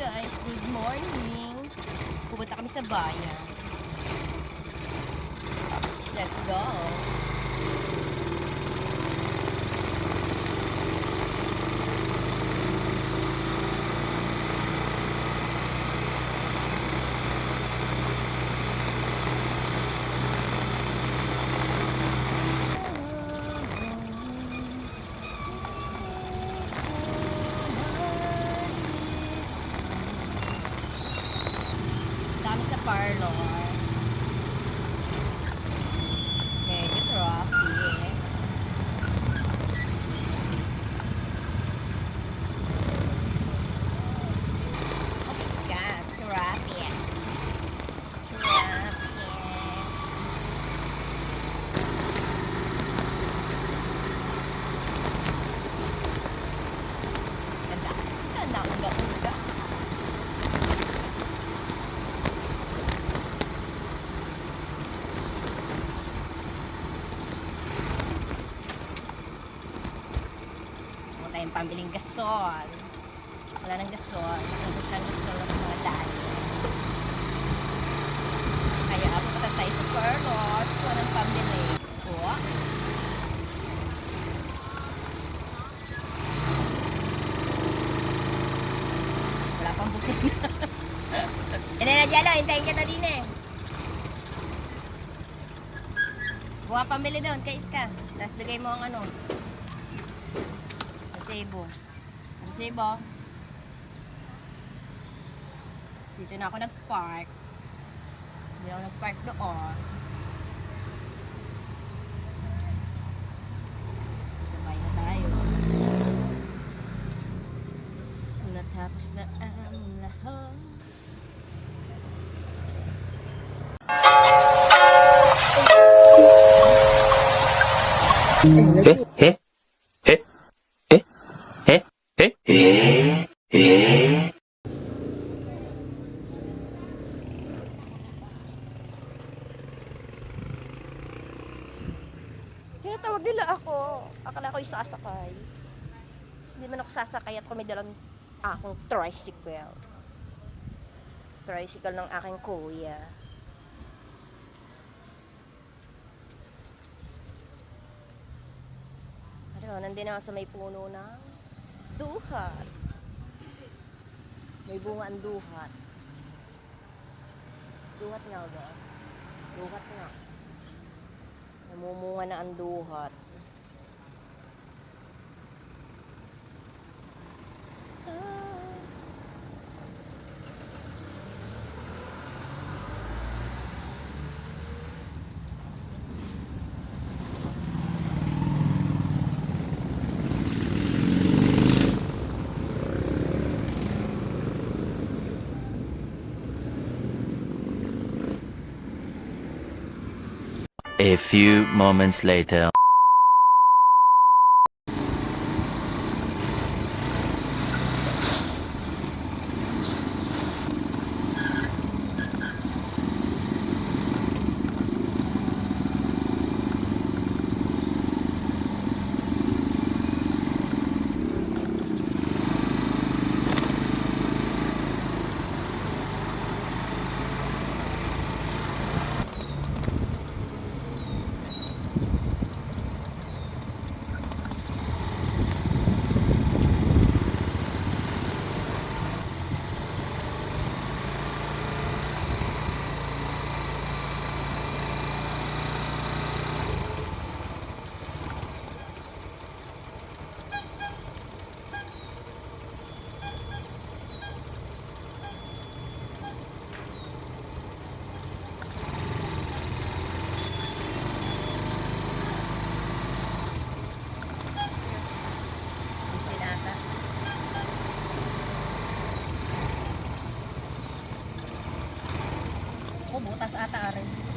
guys, good morning. Pupunta kami sa bayan. Let's go. Kami sa parlor. Medyo traffic. Oh my God, traffic. Ganda. Ganda, uga-uga. Tayong pambiling gasol. Wala nang gasol. Nagubos ng gasol ng mga dali. Kaya pupunta tayo sa parlor. Wala nang pambili. Oh. Wala pang buksan na. Yan na Jalo. Hintayin kita din eh. Buha pambili doon kay Iska. Tapos bigay mo ang ano. Sebo. Sebo. Dito na ako nag-park. Dito ako nag-park doon. Sabay na tayo. Natapos na ang lahat. Eh? Tinatawag nila ako. Akala ko yung sasakay. Hindi man ako sasakay at kung may dalang akong tricycle. Tricycle ng aking kuya. Ano, nandun ako sa may puno ng duhat. May bunga ang duhat. Duhat nga ba? Duhat nga. Namumunga na ang duhat. A few moments later. Butas ata rin.